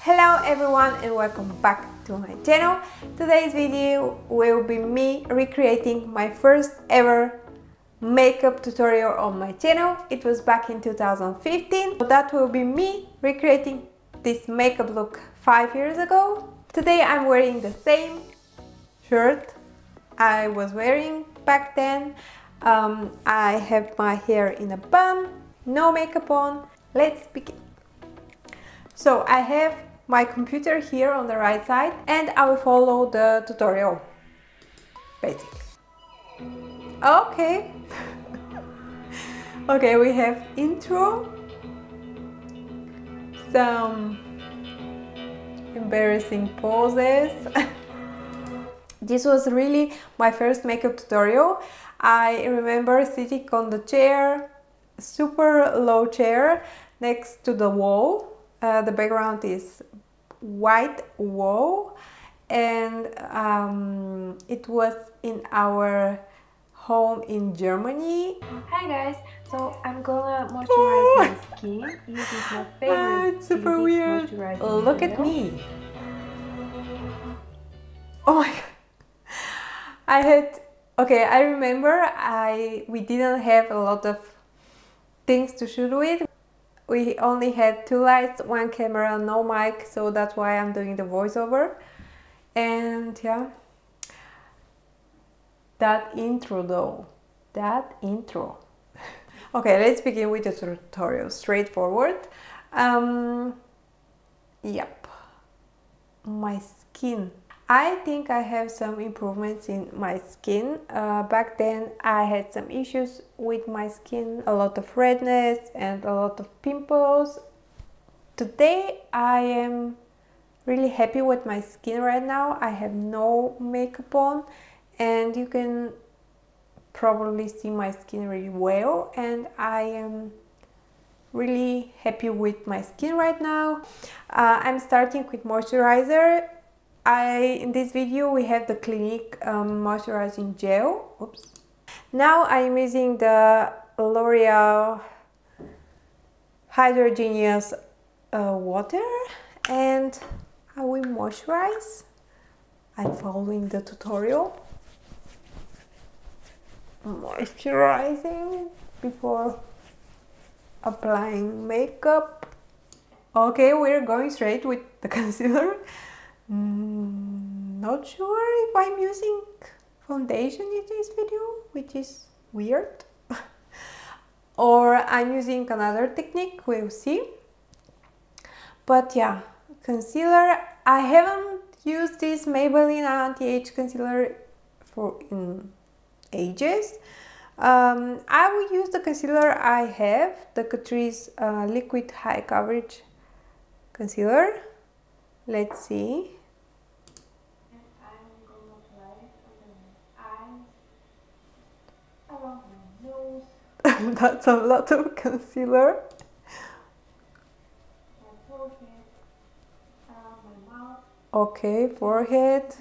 Hello everyone and welcome back to my channel. Today's video will be me recreating my first ever makeup tutorial on my channel. It was back in 2015. That will be me recreating this makeup look 5 years ago. Today I'm wearing the same shirt I was wearing back then. I have my hair in a bun, no makeup on. Let's begin. So I have my computer here on the right side and I will follow the tutorial, basically. Okay. Okay, we have intro, some embarrassing poses. This was really my first makeup tutorial. I remember sitting on the chair, super low chair, next to the wall. The background is white wall, and it was in our home in Germany. Hi guys, so I'm gonna moisturize my skin using my favorite it's super weird. Look at me. Oh my god. I remember we didn't have a lot of things to shoot with. We only had 2 lights, 1 camera, no mic, so that's why I'm doing the voiceover. And yeah, that intro though, that intro. Okay, let's begin with the tutorial, straightforward. Yep, my skin. I think I have some improvements in my skin. Back then I had some issues with my skin, a lot of redness and a lot of pimples. Today I am really happy with my skin right now. I have no makeup on and you can probably see my skin really well, and I am really happy with my skin right now. I'm starting with moisturizer. In this video we have the Clinique moisturizing gel. Oops. Now I'm using the L'Oreal Hydrogenous water and I will moisturize. I'm following the tutorial. Moisturizing before applying makeup. Okay, we're going straight with the concealer. Not sure if I'm using foundation in this video, which is weird. Or I'm using another technique, we'll see. But yeah, concealer. I haven't used this Maybelline anti-age concealer in ages. I will use the concealer I have, the Catrice Liquid High Coverage Concealer. Let's see. That's a lot of concealer. Okay, forehead.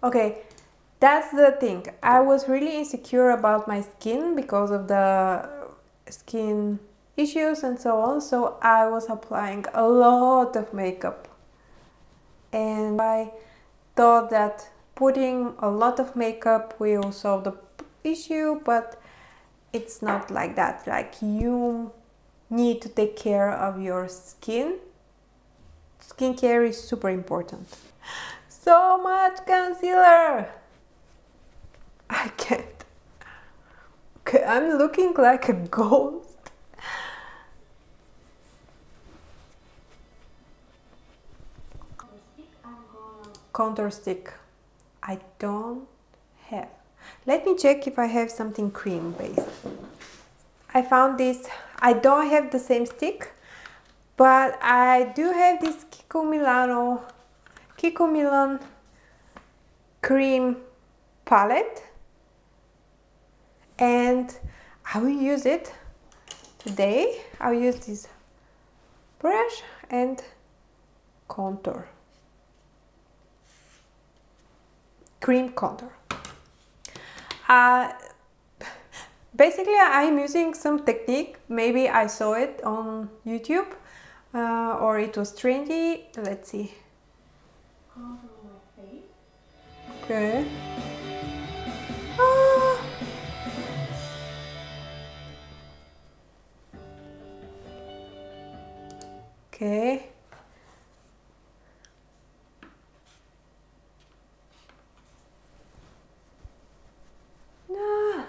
Okay, that's the thing. I was really insecure about my skin because of the skin issues and so on, so I was applying a lot of makeup. And I thought that putting a lot of makeup will solve the issue, but it's not like that. Like, you need to take care of your skin. Skincare is super important. So much concealer! I can't. Okay, I'm looking like a ghost. Contour stick. I don't have. Let me check if I have something cream based. I found this. I don't have the same stick, but I do have this Kiko Milan cream palette, and I will use it today. I'll use this brush and contour. Cream contour. Basically I'm using some technique, maybe I saw it on YouTube, or it was trendy. Let's see. Contour my face. Okay. Ah. Okay. No.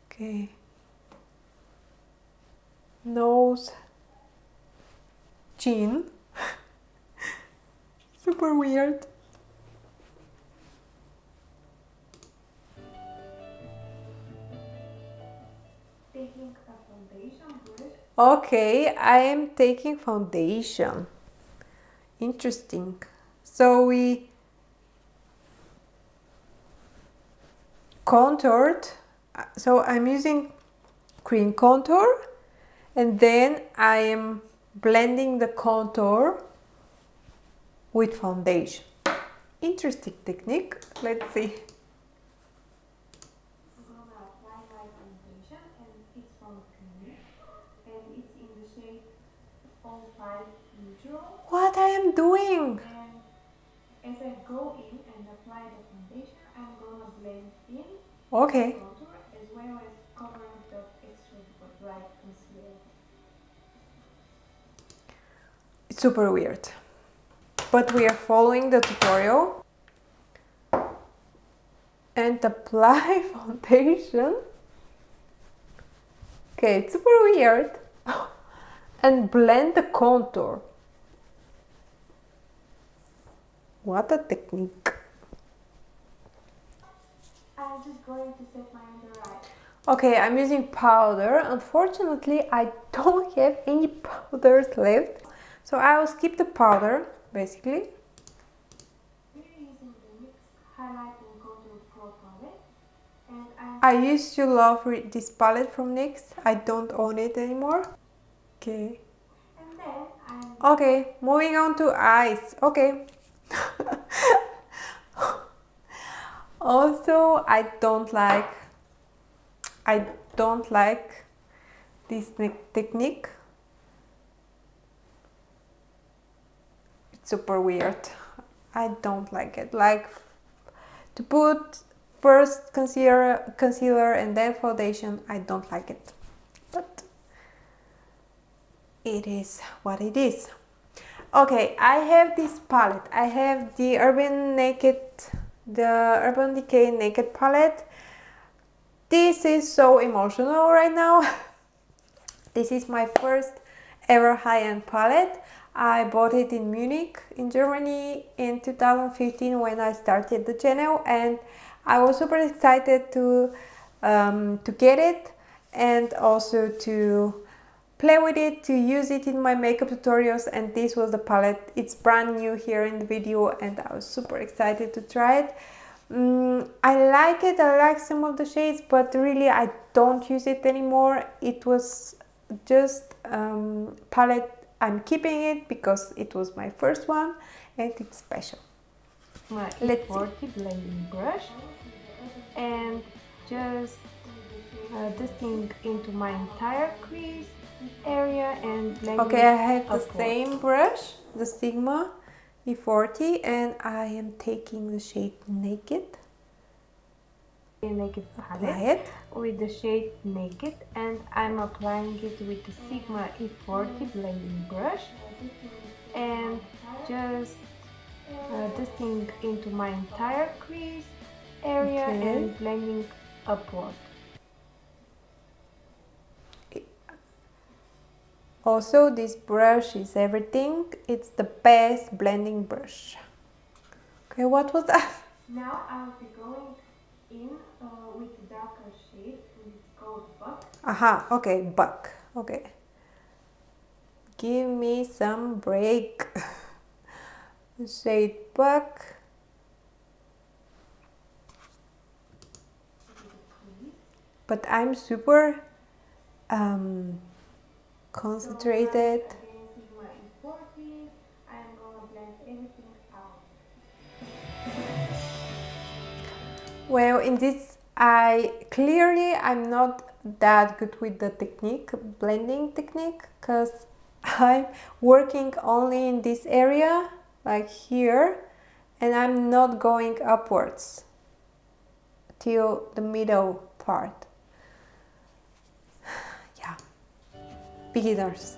Okay. Nose. Chin. Super weird. Taking a foundation brush. Okay, I am taking foundation. Interesting. So we contoured. So I'm using cream contour, and then I am blending the contour with foundation. Interesting technique. Let's see. I'm gonna apply my foundation, and it's from cringe, and it's in the shade 05 Neutral. What I am doing? And as I go in and apply the foundation, I'm gonna blend in Okay. contour as well as covering the extra bright concealer. It's super weird. But we are following the tutorial. And apply foundation. Okay, it's super weird. And blend the contour. What a technique. I'm just going to set my under eye. Okay, I'm using powder. Unfortunately, I don't have any powders left. So I will skip the powder, basically. We're using the NYX Highlight and Contour Pro palette. And I used to love this palette from NYX. I don't own it anymore. Okay. And then I'm... Okay, moving on to eyes. Okay. Also, I don't like this technique. It's super weird. I don't like it. Like to put first concealer and then foundation. I don't like it. But it is what it is. Okay, I have this palette. I have the Urban Decay Naked palette. This is so emotional right now. This is my first ever high-end palette. I bought it in Munich, in Germany in 2015 when I started the channel, and I was super excited to get it and also to play with it, to use it in my makeup tutorials. And this was the palette. It's brand new here in the video and I was super excited to try it. I like it, I like some of the shades, but really I don't use it anymore. It was just palette. I'm keeping it because it was my first one and it's special. My E40 blending brush and just dusting into my entire crease area and blending. Okay, I have the upward. same brush, the Sigma E40, and I am taking the shade Naked. Naked Apply palette it. with the shade Naked, and I'm applying it with the Sigma E40 blending brush and just dusting into my entire crease area and blending upward. Also, this brush is everything. It's the best blending brush. Okay, what was that? Now I'll be going in with the darker shade, and it's called Buck. Aha, okay, Buck. Okay. Give me some break. Shade Buck. But I'm super concentrated. So again, Sigma E40, I'm gonna blend everything out. Well, in this I'm not that good with the technique, blending technique, because I'm working only in this area, like here, and I'm not going upwards till the middle part. Yeah, beginners.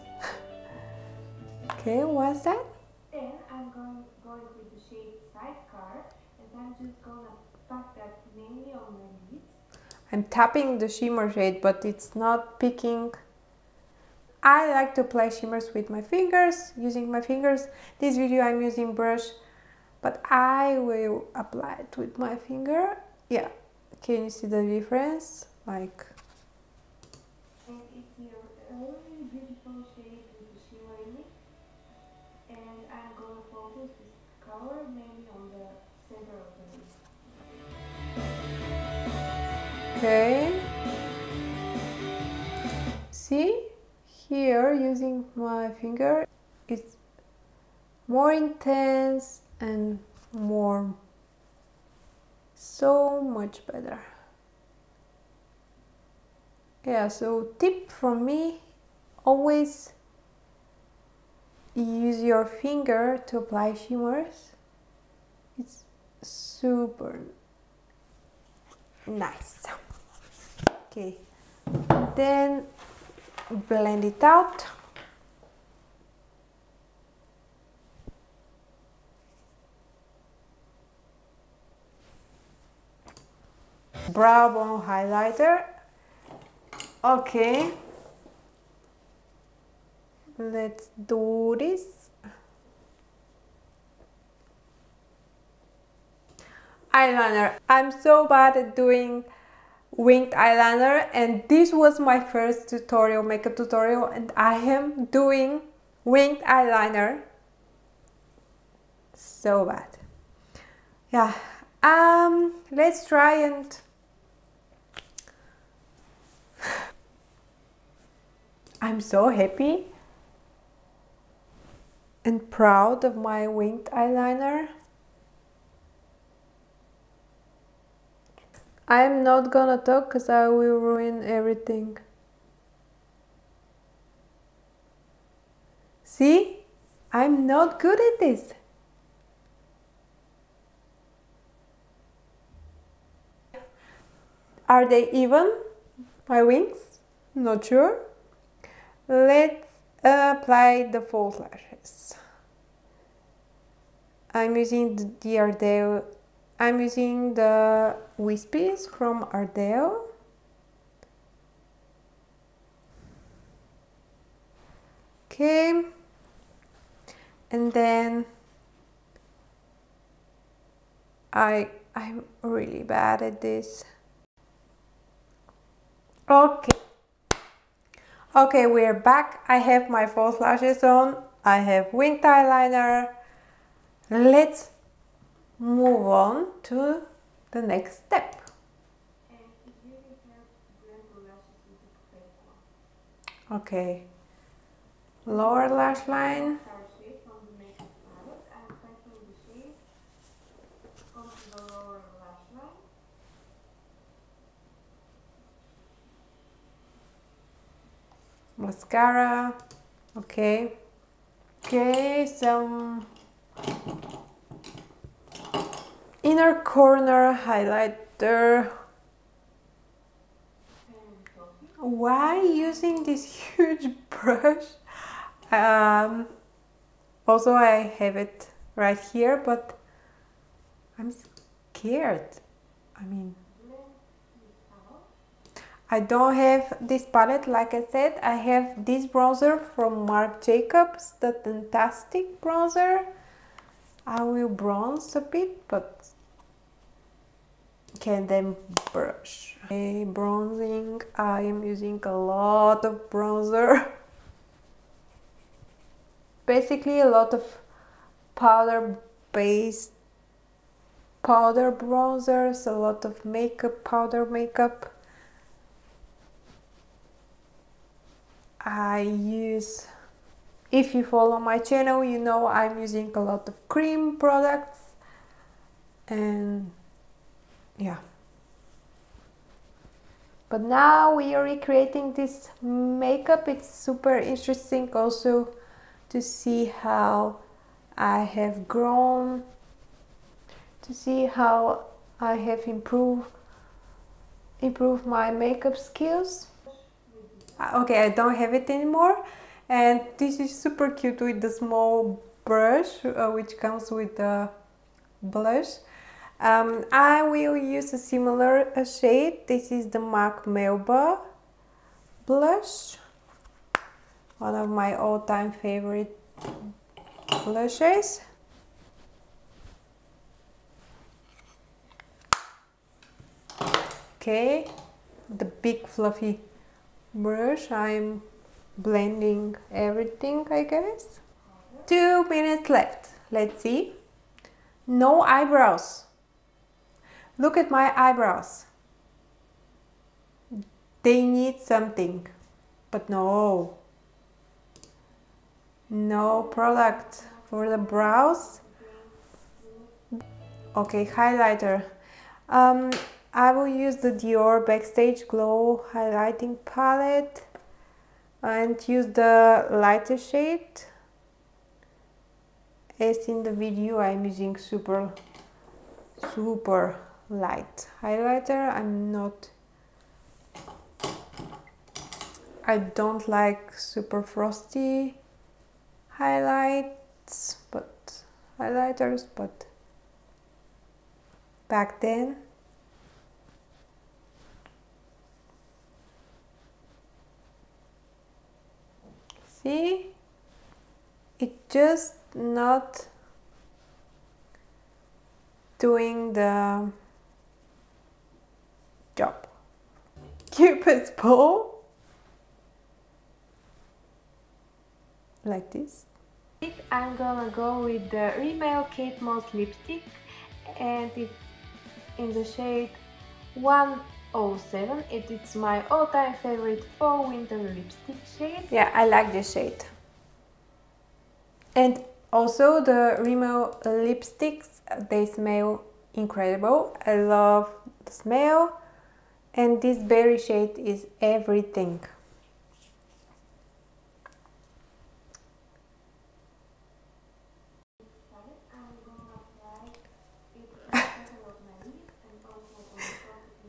Okay, what's that? Then I'm going with the shade Sidecar, and I'm just gonna pack that mainly on my lids. I'm tapping the shimmer shade, but it's not picking. I like to apply shimmers with my fingers, using my fingers. This video I'm using brush, but I will apply it with my finger. Yeah, can you see the difference? Like, and it's a really beautiful shade with the shimmer in it. And I'm gonna focus this color mainly on the center of the lid. okay. See? Here, using my finger, it's more intense and more, so much better. Yeah, so tip from me, always use your finger to apply shimmers. It's super nice. Okay, then blend it out. Brow bone highlighter. Okay, let's do this. Eyeliner. I'm so bad at doing winged eyeliner, and this was my first tutorial, makeup tutorial, and I am doing winged eyeliner. So bad. Yeah. Let's try and I'm so happy and proud of my winged eyeliner. I'm not gonna talk because I will ruin everything. See? I'm not good at this. Are they even? My wings? Not sure. Let's apply the false lashes. I'm using the Ardeo. I'm using the Wispies from Ardeo. Okay. And then I'm really bad at this. Okay. Okay, we're back. I have my false lashes on. I have winged eyeliner. Let's move on to the next step. And it really helps to blend the lashes with the perfect one. Okay. Lower lash line. Star shade from the makeup palette. I'm packing the shade onto the lower lash line. Mascara. Okay. Okay, some inner corner highlighter. Why using this huge brush? Also I have it right here, but I'm scared. I mean, I don't have this palette, like I said. I have this bronzer from Marc Jacobs, the Fantastic bronzer. I will bronze a bit, but can then brush. Okay, bronzing. I am using a lot of bronzer. Basically a lot of powder-based powder bronzers, a lot of makeup, powder makeup. I use, if you follow my channel, you know I'm using a lot of cream products, and yeah, But now we are recreating this makeup. It's super interesting also to see how I have grown, to see how I have improved my makeup skills. Okay, I don't have it anymore, and this is super cute with the small brush which comes with the blush. I will use a similar shade. This is the MAC Melba blush, one of my all-time favorite blushes. Okay, the big fluffy brush, I'm blending everything, I guess. 2 minutes left. Let's see. No eyebrows. Look at my eyebrows. They need something, but no product for the brows. Okay, highlighter. I will use the Dior Backstage Glow highlighting palette and use the lighter shade. As in the video, I'm using super light highlighter. I don't like super frosty highlighters, but back then see, it just not doing the job. Cupid's bow, like this. I'm gonna go with the Rimmel Kate Moss lipstick, and it's in the shade 107. It's my all-time favorite fall winter lipstick shade. Yeah, I like this shade. And also the Rimmel lipsticks, they smell incredible. I love the smell, and this berry shade is everything.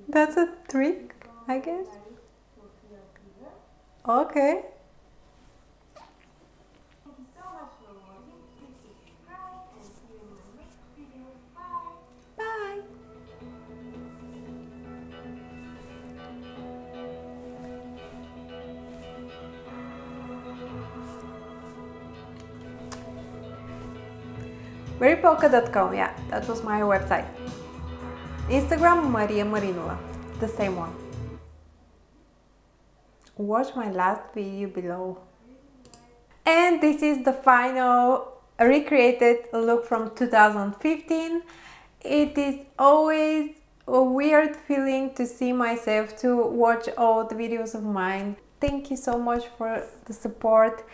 That's a trick, I guess. Okay. Bye. Verypolka.com, yeah, that was my website. Instagram, Mariya Marinova, the same one. Watch my last video below. And this is the final recreated look from 2015. It is always a weird feeling to see myself, to watch all the videos of mine. Thank you so much for the support,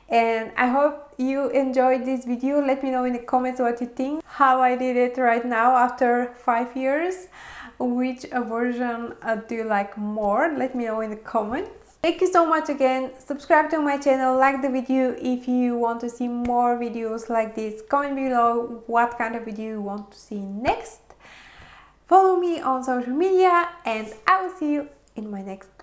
and I hope you enjoyed this video. Let me know in the comments what you think, how I did it right now after 5 years. Which version do you like more? Let me know in the comments. Thank you so much again. Subscribe to my channel, like the video if you want to see more videos like this. Comment below what kind of video you want to see next. Follow me on social media, and I will see you in my next